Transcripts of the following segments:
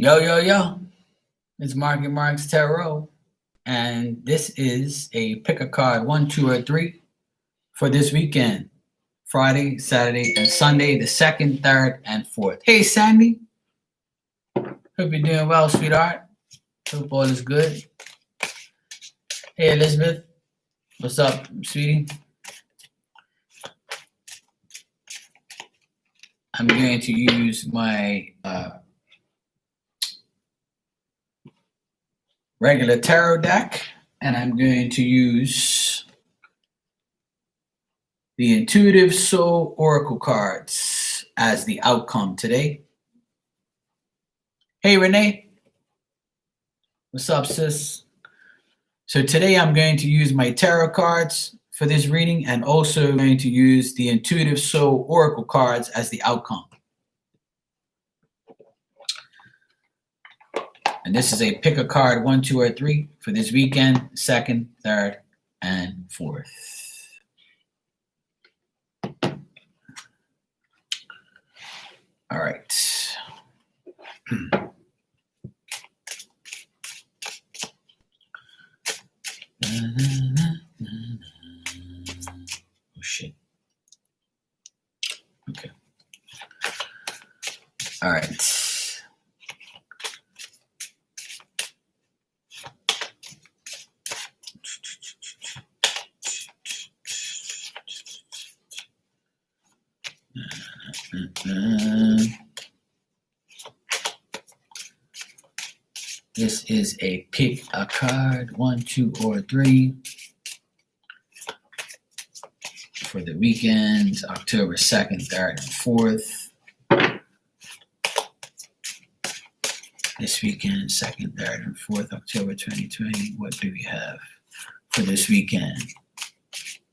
Yo, yo, yo. It's Marky Mark's Tarot. And this is a pick a card 1, 2, or 3 for this weekend. Friday, Saturday, and Sunday, the 2nd, 3rd, and 4th. Hey, Sandy. Hope you're doing well, sweetheart. Hope all is good. Hey, Elizabeth. What's up, sweetie? I'm going to use my regular tarot deck, and I'm going to use the Intuitive Soul Oracle cards as the outcome today. Hey, Renee. What's up, sis? So today I'm going to use my tarot cards for this reading and also going to use the Intuitive Soul Oracle cards as the outcome. And this is a pick a card 1, 2, or 3 for this weekend, 2nd, 3rd, and 4th. All right. Oh, shit. Okay. All right. This is a pick a card 1, 2, or 3 for the weekends, October 2nd, 3rd, and 4th. This weekend, 2nd, 3rd, and 4th, October 2020. What do we have for this weekend?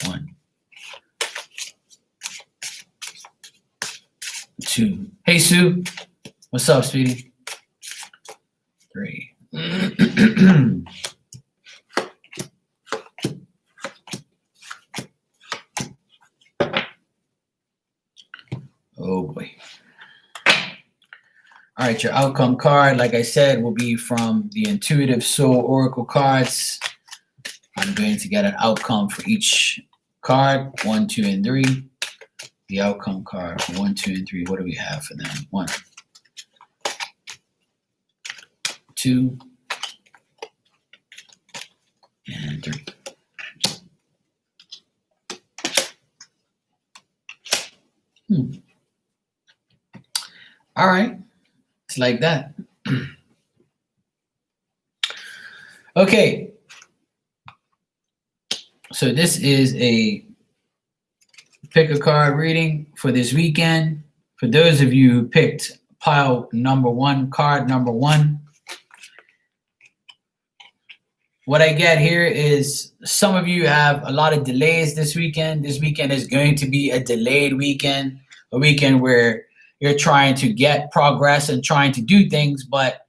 1, 2. Hey, Sue. What's up, sweetie? 3. Oh, boy. All right, your outcome card, like I said, will be from the Intuitive Soul Oracle cards. I'm going to get an outcome for each card, 1, 2, and 3. The outcome card for 1, 2, and 3. What do we have for them? 1, 2, and 3. All right. It's like that. Okay. So this is a pick a card reading for this weekend. For those of you who picked pile number 1, card number 1, what I get here is some of you have a lot of delays this weekend. This weekend is going to be a delayed weekend, a weekend where you're trying to get progress and trying to do things, but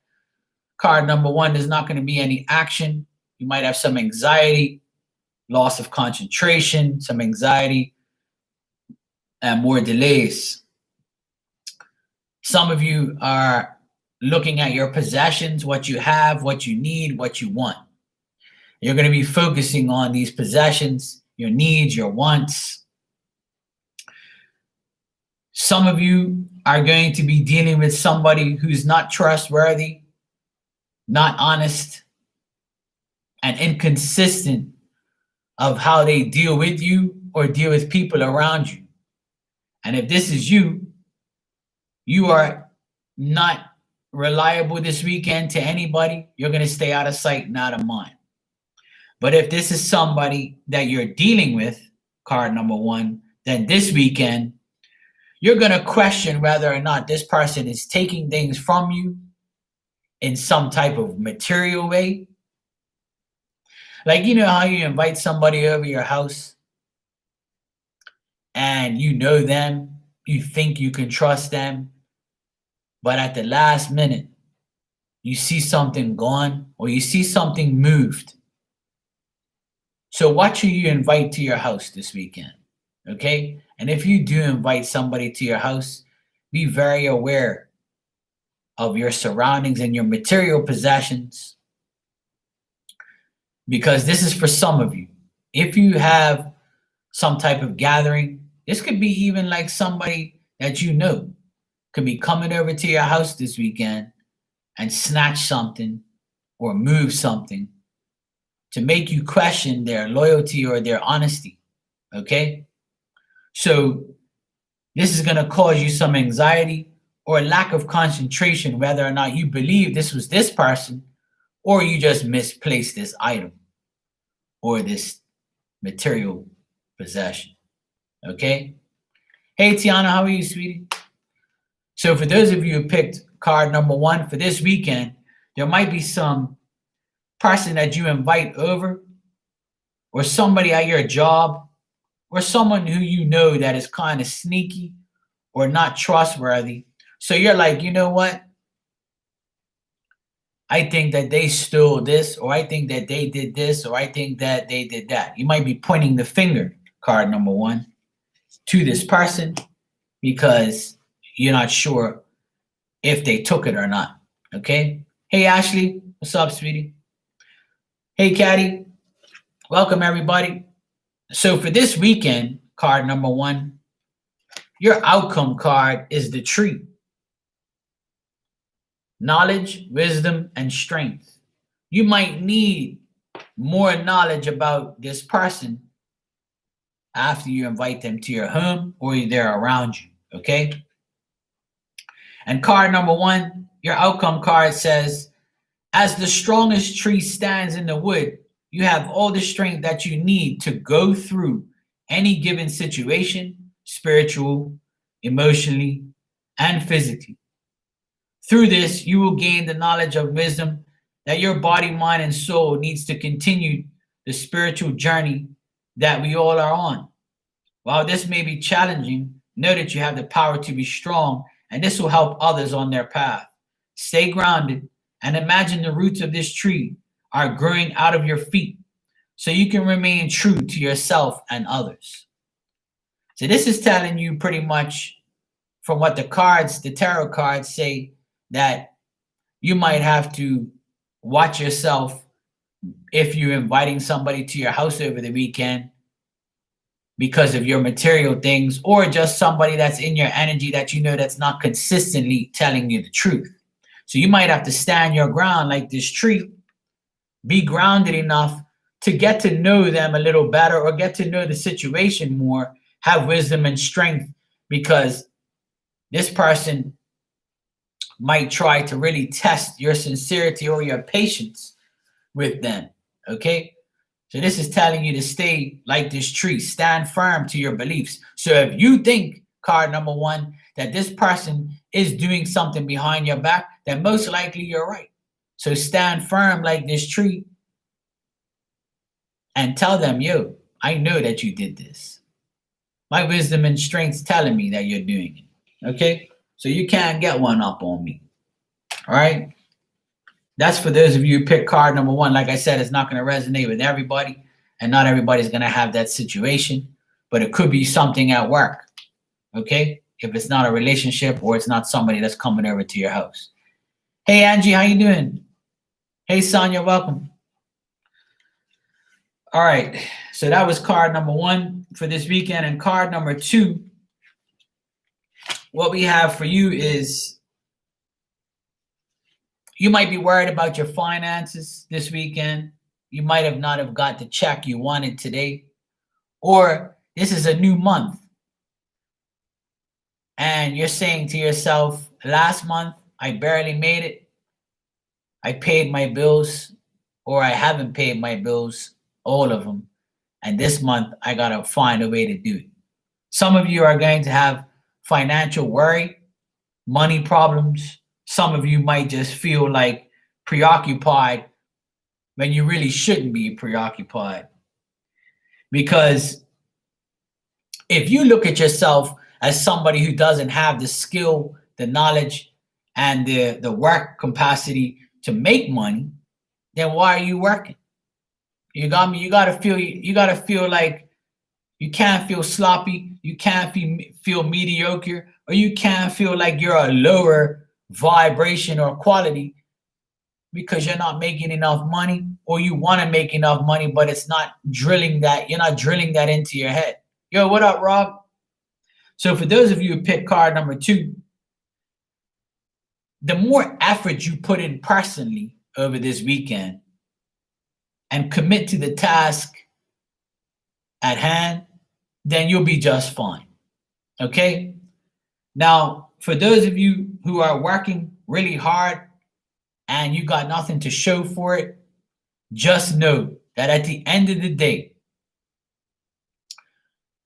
card number 1, there's not going to be any action. You might have some anxiety, loss of concentration, some anxiety, and more delays. Some of you are looking at your possessions, what you have, what you need, what you want. You're going to be focusing on these possessions, your needs, your wants. Some of you are going to be dealing with somebody who's not trustworthy, not honest, and inconsistent of how they deal with you or deal with people around you. And if this is you, you are not reliable this weekend to anybody. You're going to stay out of sight and out of mind. But if this is somebody that you're dealing with, card number 1, then this weekend, you're going to question whether or not this person is taking things from you in some type of material way. Like, you know how you invite somebody over your house and you know them, you think you can trust them, but at the last minute, you see something gone or you see something moved. So what should you invite to your house this weekend? Okay? And if you do invite somebody to your house, be very aware of your surroundings and your material possessions, because this is for some of you. If you have some type of gathering, this could be even like somebody that you know could be coming over to your house this weekend and snatch something or move something to make you question their loyalty or their honesty. Okay? So this is going to cause you some anxiety or a lack of concentration, whether or not you believe this was this person or you just misplaced this item or this material possession. Okay? Hey, Tiana, how are you, sweetie? So for those of you who picked card number 1 for this weekend, there might be some person that you invite over, or somebody at your job, or someone who you know that is kind of sneaky or not trustworthy. So you're like, you know what? I think that they stole this, or I think that they did this, or I think that they did that. You might be pointing the finger, card number 1, to this person because you're not sure if they took it or not. Okay? Hey, Ashley. What's up, sweetie? Hey, Caddy. Welcome, everybody. So for this weekend, card number 1, your outcome card is the tree. Knowledge, wisdom, and strength. You might need more knowledge about this person after you invite them to your home or they're around you, okay? And card number 1, your outcome card says, as the strongest tree stands in the wood, you have all the strength that you need to go through any given situation, spiritual, emotionally, and physically. Through this, you will gain the knowledge of wisdom that your body, mind, and soul needs to continue the spiritual journey that we all are on. While this may be challenging, know that you have the power to be strong, and this will help others on their path. Stay grounded and imagine the roots of this tree are growing out of your feet so you can remain true to yourself and others. So this is telling you pretty much from what the tarot cards say, that you might have to watch yourself if you're inviting somebody to your house over the weekend because of your material things, or just somebody that's in your energy that you know that's not consistently telling you the truth. So you might have to stand your ground like this tree, be grounded enough to get to know them a little better or get to know the situation more, have wisdom and strength, because this person might try to really test your sincerity or your patience with them, okay? So this is telling you to stay like this tree, stand firm to your beliefs. So if you think, card number 1, that this person is doing something behind your back, then most likely you're right. So stand firm like this tree and tell them, yo, I know that you did this. My wisdom and strength's telling me that you're doing it, okay? So you can't get one up on me. All right. That's for those of you who pick card number 1. Like I said, it's not going to resonate with everybody, and not everybody's going to have that situation, but it could be something at work. Okay. If it's not a relationship or it's not somebody that's coming over to your house. Hey, Angie, how you doing? Hey, Sonia, welcome. All right. So that was card number 1 for this weekend. And card number 2, what we have for you is, you might be worried about your finances this weekend. You might have not have got the check you wanted today. Or this is a new month. And you're saying to yourself, last month, I barely made it. I paid my bills, or I haven't paid my bills, all of them. And this month, I got to find a way to do it. Some of you are going to have financial worry, money problems. Some of you might just feel like preoccupied when you really shouldn't be preoccupied. Because if you look at yourself as somebody who doesn't have the skill, the knowledge, and the work capacity to make money, then why are you working? You got me? You gotta feel like you can't feel sloppy, you can't feel mediocre, or you can't feel like you're a lower vibration or quality because you're not making enough money, or you want to make enough money, but it's not drilling that. You're not drilling that into your head. Yo, what up, Rob? So for those of you who pick card number 2, the more effort you put in personally over this weekend and commit to the task at hand, then you'll be just fine. Okay? Now, for those of you who are working really hard and you got nothing to show for it, just know that at the end of the day,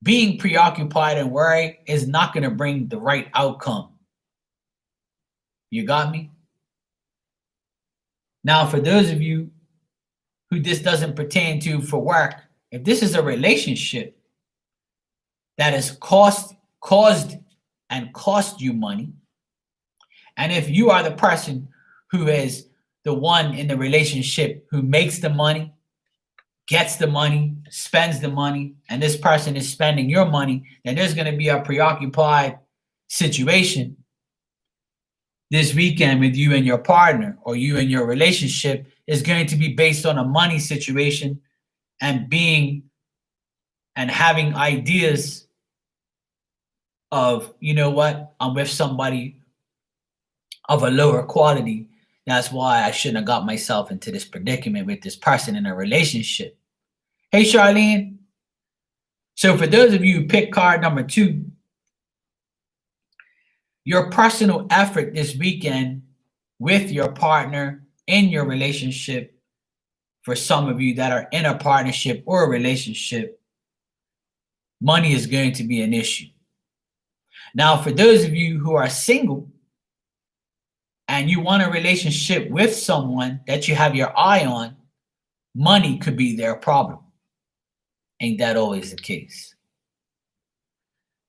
being preoccupied and worried is not going to bring the right outcome. You got me? Now, for those of you who this doesn't pertain to for work, if this is a relationship that has caused and cost you money, and if you are the person who is the one in the relationship who makes the money, gets the money, spends the money, and this person is spending your money, then there's going to be a preoccupied situation this weekend with you and your partner, or you and your relationship is going to be based on a money situation and having ideas of, you know what, I'm with somebody of a lower quality. That's why I shouldn't have got myself into this predicament with this person in a relationship. Hey, Charlene. So for those of you who pick card number 2, your personal effort this weekend with your partner in your relationship, for some of you that are in a partnership or a relationship, money is going to be an issue. Now, for those of you who are single and you want a relationship with someone that you have your eye on, money could be their problem. Ain't that always the case?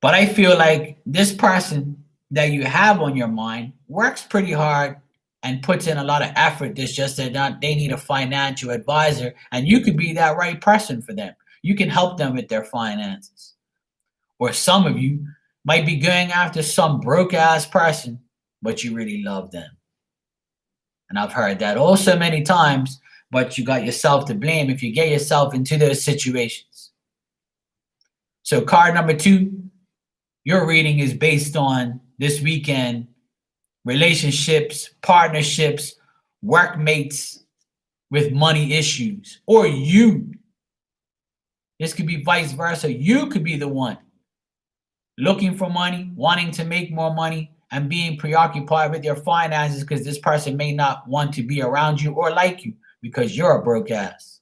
But I feel like this person that you have on your mind works pretty hard and puts in a lot of effort. It's just that they need a financial advisor, and you could be that right person for them. You can help them with their finances. Or some of you might be going after some broke ass person, but you really love them. And I've heard that also many times, but you got yourself to blame if you get yourself into those situations. So card number 2, your reading is based on this weekend, relationships, partnerships, workmates with money issues, or you. This could be vice versa. You could be the one looking for money, wanting to make more money, and being preoccupied with your finances because this person may not want to be around you or like you because you're a broke ass.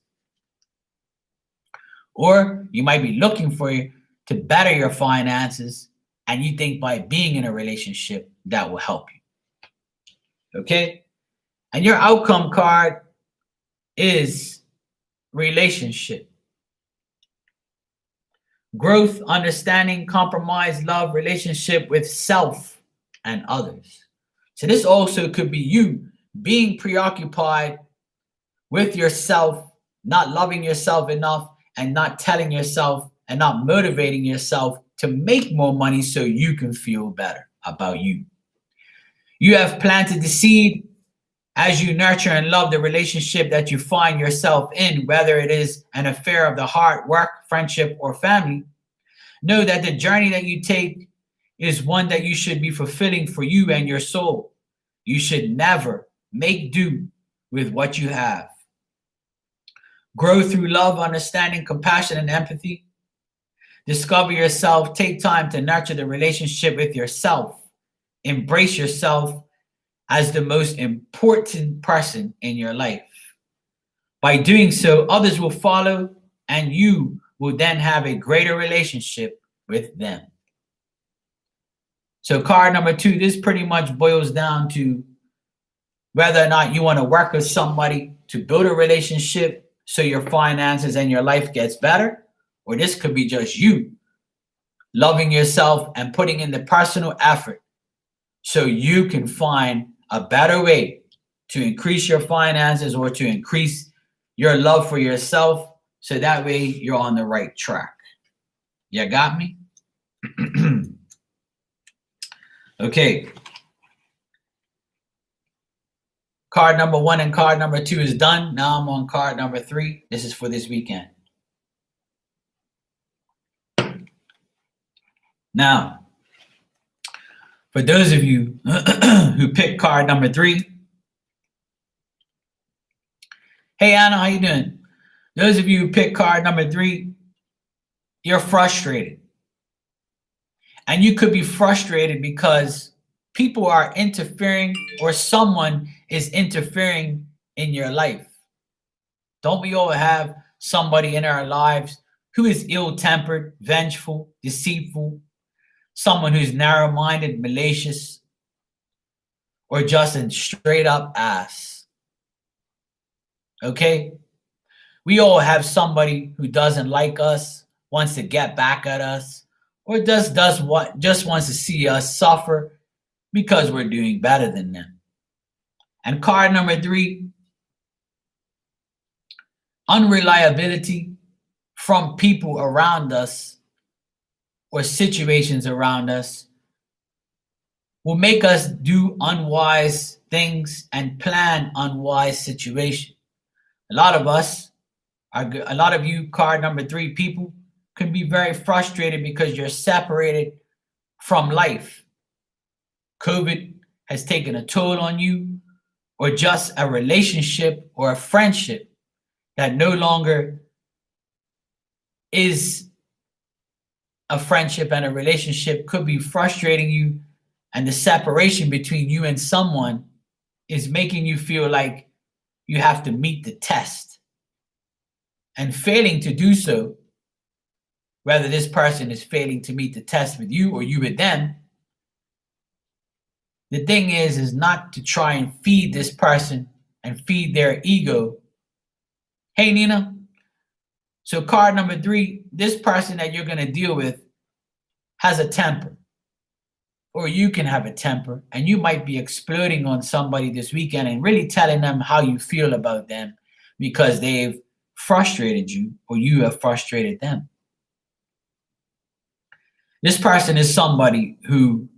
Or you might be looking to better your finances, and you think by being in a relationship that will help you. Okay? And your outcome card is relationship. Growth, understanding, compromise, love, relationship with self and others. So this also could be you being preoccupied with yourself, not loving yourself enough, and not telling yourself and not motivating yourself to make more money so you can feel better about you. You have planted the seed as you nurture and love the relationship that you find yourself in, whether it is an affair of the heart, work, friendship, or family. Know that the journey that you take is one that you should be fulfilling for you and your soul. You should never make do with what you have. Grow through love, understanding, compassion, and empathy. Discover yourself. Take time to nurture the relationship with yourself. Embrace yourself as the most important person in your life. By doing so, others will follow, and you will then have a greater relationship with them. So card number 2, this pretty much boils down to whether or not you want to work with somebody to build a relationship so your finances and your life gets better, or this could be just you loving yourself and putting in the personal effort so you can find a better way to increase your finances or to increase your love for yourself, so that way you're on the right track. You got me? Okay. Card number 1 and card number 2 is done. Now I'm on card number 3. This is for this weekend. Now, for those of you who picked card number 3, hey Anna, how you doing? Those of you who picked card number 3, you're frustrated. And you could be frustrated because people are interfering or someone is interfering in your life. Don't we all have somebody in our lives who is ill-tempered, vengeful, deceitful, someone who's narrow-minded, malicious, or just a straight-up ass? Okay? We all have somebody who doesn't like us, wants to get back at us, or just wants to see us suffer because we're doing better than them. And card number 3, unreliability from people around us or situations around us will make us do unwise things and plan unwise situations. A lot of you card number 3 people can be very frustrated because you're separated from life. COVID has taken a toll on you, or just a relationship or a friendship that no longer is a friendship and a relationship could be frustrating you, and the separation between you and someone is making you feel like you have to meet the test. And failing to do so, whether this person is failing to meet the test with you or you with them, the thing is not to try and feed this person and feed their ego. Hey, Nina. So card number 3, this person that you're going to deal with has a temper, or you can have a temper, and you might be exploding on somebody this weekend and really telling them how you feel about them because they've frustrated you or you have frustrated them. This person is somebody who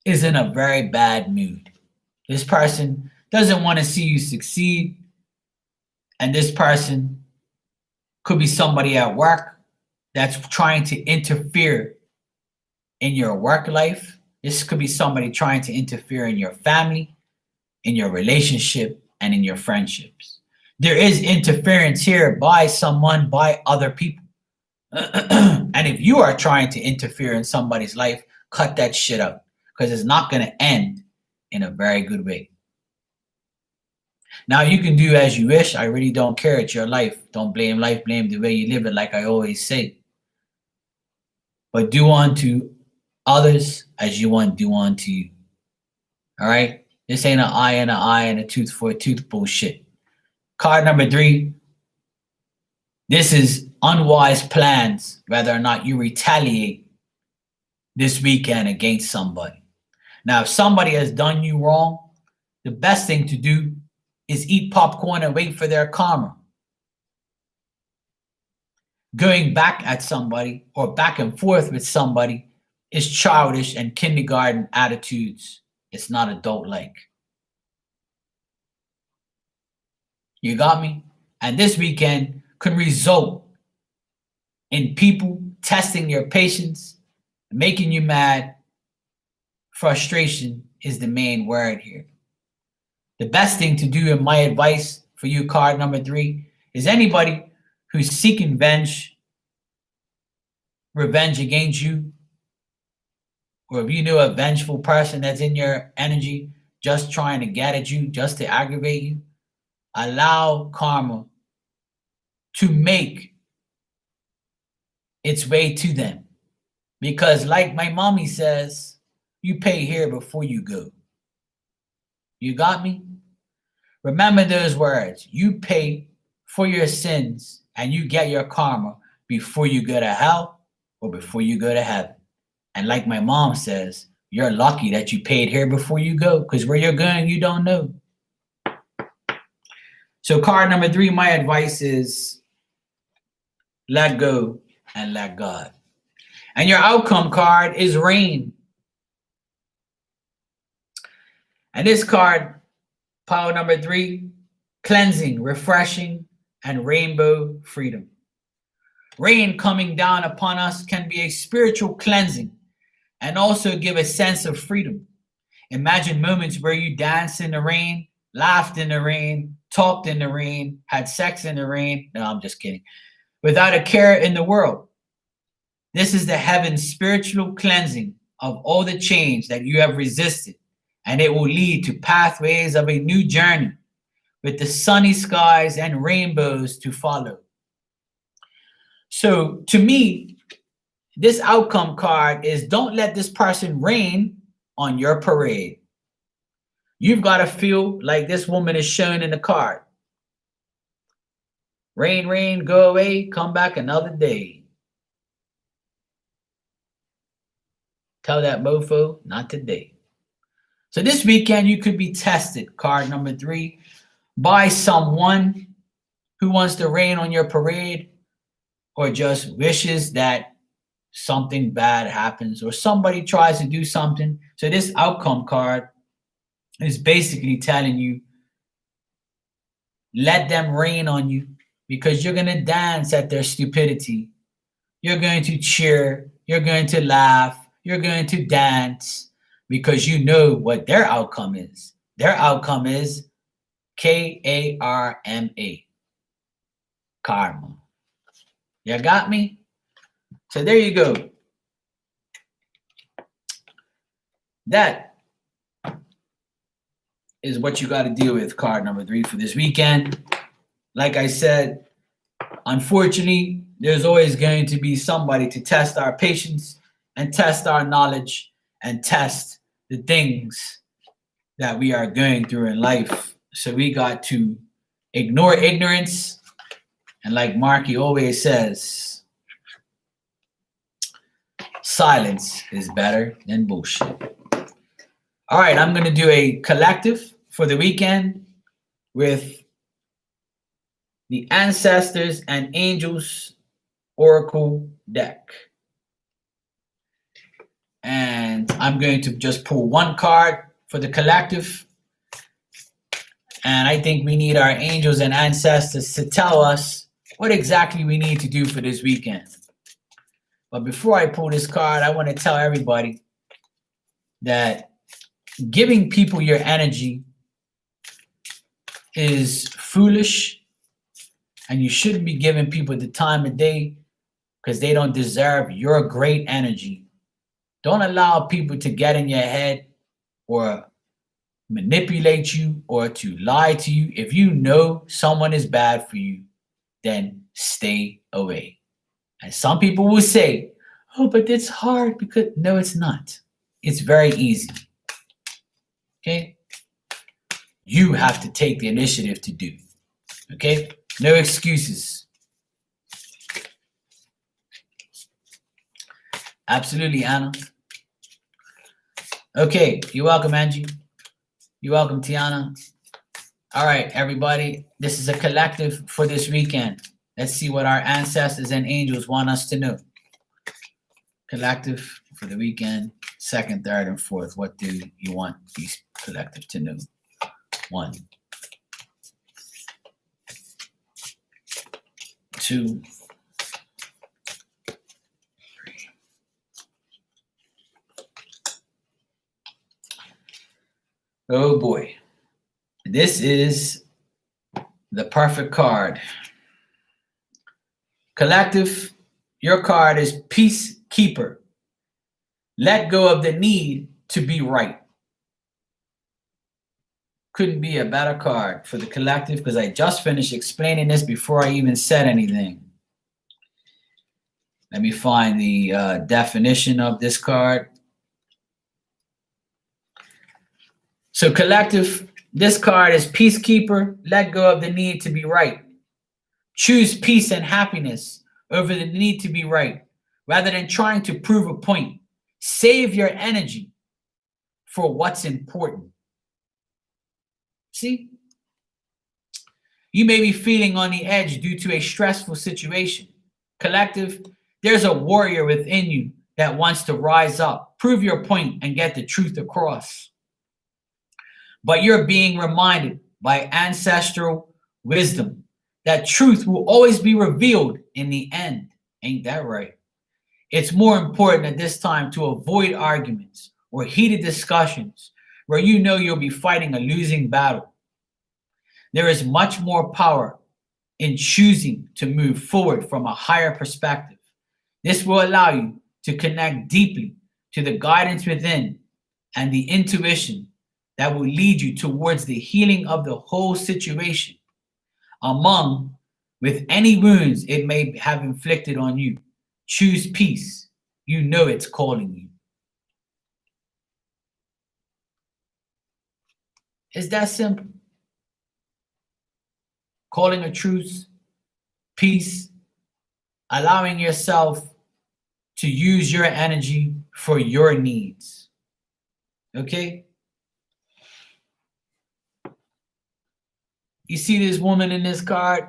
is in a very bad mood. This person doesn't want to see you succeed. And this person could be somebody at work that's trying to interfere in your work life. This could be somebody trying to interfere in your family, in your relationship, and in your friendships. There is interference here by someone, by other people. And if you are trying to interfere in somebody's life, cut that shit out, because it's not going to end in a very good way. Now, you can do as you wish. I really don't care. It's your life. Don't blame life. Blame the way you live it, like I always say. But do unto others as you want do unto you. All right? This ain't an eye and an eye and a tooth for a tooth bullshit. Card number 3. This is unwise plans, whether or not you retaliate this weekend against somebody. Now, if somebody has done you wrong, the best thing to do is eat popcorn and wait for their karma. Going back at somebody or back and forth with somebody is childish and kindergarten attitudes. It's not adult-like. You got me? And this weekend could result in people testing your patience, making you mad. Frustration is the main word here. The best thing to do, in my advice for you, card number 3, is anybody who's seeking revenge against you, or if you know a vengeful person that's in your energy, just trying to get at you, just to aggravate you, allow karma to make its way to them. Because like my mommy says, you pay here before you go. You got me? Remember those words. You pay for your sins and you get your karma before you go to hell or before you go to heaven. And like my mom says, you're lucky that you paid here before you go, because where you're going, you don't know. So card number 3, my advice is let go and let God. And your outcome card is rain. And this card Power number 3, cleansing, refreshing, and rainbow freedom. Rain coming down upon us can be a spiritual cleansing and also give a sense of freedom. Imagine moments where you danced in the rain, laughed in the rain, talked in the rain, had sex in the rain. No, I'm just kidding. Without a care in the world. This is the heaven's spiritual cleansing of all the change that you have resisted, and it will lead to pathways of a new journey with the sunny skies and rainbows to follow. So, to me, this outcome card is don't let this person rain on your parade. You've got to feel like this woman is shown in the card. Rain, rain, go away, come back another day. Tell that mofo, not today. So this weekend, you could be tested, card number 3, by someone who wants to rain on your parade or just wishes that something bad happens or somebody tries to do something. So this outcome card is basically telling you, let them rain on you because you're going to dance at their stupidity. You're going to cheer. You're going to laugh. You're going to dance because you know what their outcome is. Their outcome is Karma. Karma. You got me? So there you go. That is what you got to deal with, card number 3 for this weekend. Like I said, unfortunately, there's always going to be somebody to test our patience and test our knowledge and test the things that we are going through in life. So we got to ignore ignorance. And like Marky always says, silence is better than bullshit. All right, I'm going to do a collective for the weekend with the Ancestors and Angels Oracle deck. And I'm going to just pull one card for the collective. And I think we need our angels and ancestors to tell us what exactly we need to do for this weekend. But before I pull this card, I want to tell everybody that giving people your energy is foolish, and you shouldn't be giving people the time of day because they don't deserve your great energy. Don't allow people to get in your head or manipulate you or to lie to you. If you know someone is bad for you, then stay away. And some people will say, oh, but it's hard because no, it's not. It's very easy. Okay? You have to take the initiative to do. Okay? No excuses. Absolutely, Anna. Okay, you're welcome, Angie. You're welcome, Tiana. All right, everybody. This is a collective for this weekend. Let's see what our ancestors and angels want us to know. Collective for the weekend, 2nd, 3rd, and 4th. What do you want these collective to know? 1, 2, 3. Oh boy. This is the perfect card. Collective, your card is Peacekeeper. Let go of the need to be right. Couldn't be a better card for the collective because I just finished explaining this before I even said anything. Let me find the definition of this card. So collective, this card is Peacekeeper. Let go of the need to be right. Choose peace and happiness over the need to be right, rather than trying to prove a point. Save your energy for what's important. See? You may be feeling on the edge due to a stressful situation. Collective, there's a warrior within you that wants to rise up, prove your point, and get the truth across. But you're being reminded by ancestral wisdom that truth will always be revealed in the end. Ain't that right? It's more important at this time to avoid arguments or heated discussions where you know you'll be fighting a losing battle. There is much more power in choosing to move forward from a higher perspective. This will allow you to connect deeply to the guidance within and the intuition that will lead you towards the healing of the whole situation, among with any wounds it may have inflicted on you. Choose peace. You know it's calling you. It's that simple. Calling a truce, peace, allowing yourself to use your energy for your needs. Okay? You see this woman in this card?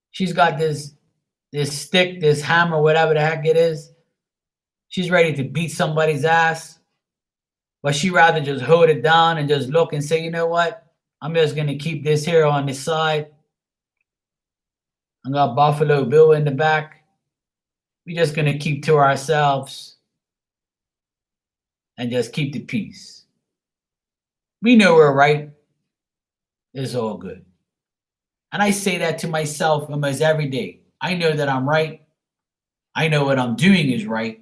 She's got this stick, this hammer, whatever the heck it is. She's ready to beat somebody's ass. But she rather just hold it down and just look and say, you know what? I'm just going to keep this here on the side. I got Buffalo Bill in the back. We're just going to keep to ourselves and just keep the peace. We know we're right. It's all good. And I say that to myself almost every day. I know that I'm right. I know what I'm doing is right.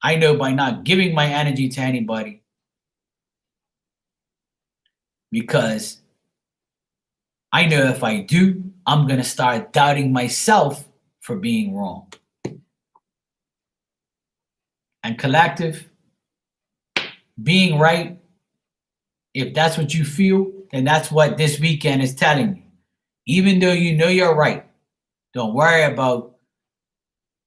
I know by not giving my energy to anybody, because I know if I do, I'm going to start doubting myself for being wrong. And collective, being right, if that's what you feel, then that's what this weekend is telling you. Even though you know you're right, don't worry about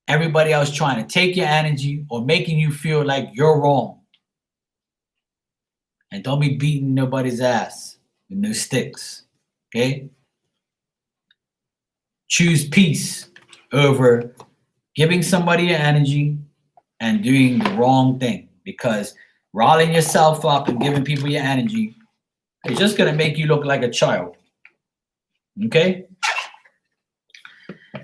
everybody else trying to take your energy or making you feel like you're wrong. And don't be beating nobody's ass with no sticks. Okay? Choose peace over giving somebody your energy and doing the wrong thing, because riling yourself up and giving people your energy is just going to make you look like a child. Okay?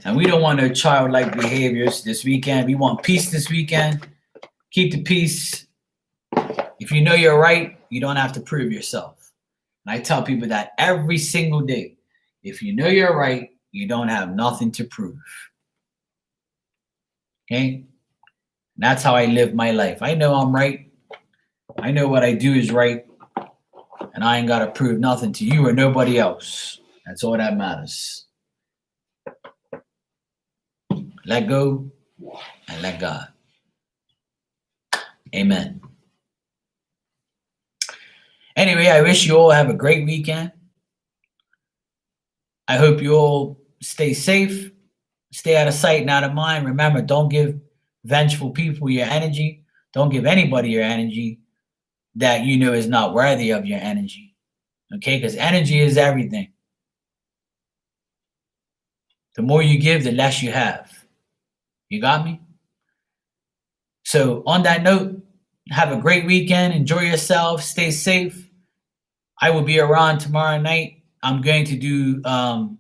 And we don't want no childlike behaviors this weekend. We want peace this weekend. Keep the peace. If you know you're right, you don't have to prove yourself. And I tell people that every single day. If you know you're right, you don't have nothing to prove. Okay? And that's how I live my life. I know I'm right. I know what I do is right. And I ain't got to prove nothing to you or nobody else. That's all that matters. Let go and let God. Amen. Anyway, I wish you all have a great weekend. I hope you all stay safe, stay out of sight and out of mind. Remember, don't give vengeful people your energy. Don't give anybody your energy that you know is not worthy of your energy. Okay? Because energy is everything. The more you give, the less you have. You got me? So on that note, have a great weekend. Enjoy yourself. Stay safe. I will be around tomorrow night. I'm going to do a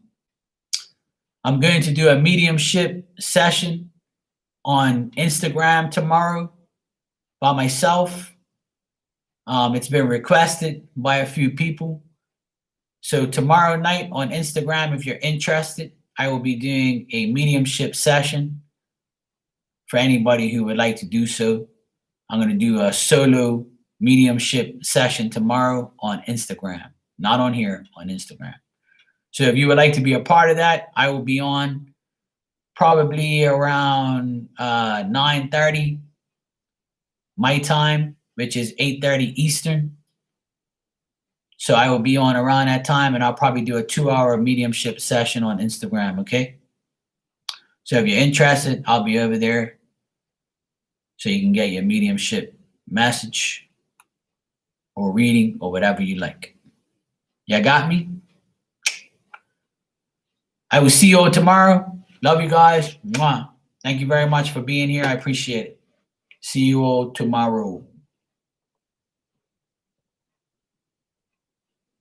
mediumship session on Instagram tomorrow by myself. It's been requested by a few people. So tomorrow night on Instagram, if you're interested, I will be doing a mediumship session for anybody who would like to do so. I'm going to do a solo mediumship session tomorrow on Instagram, not on here, on Instagram. So if you would like to be a part of that, I will be on probably around 9:30 my time, which is 8:30 Eastern. So I will be on around that time, and I'll probably do a 2-hour mediumship session on Instagram, okay? So if you're interested, I'll be over there so you can get your mediumship message or reading or whatever you like. You got me? I will see you all tomorrow. Love you guys. Mwah. Thank you very much for being here. I appreciate it. See you all tomorrow.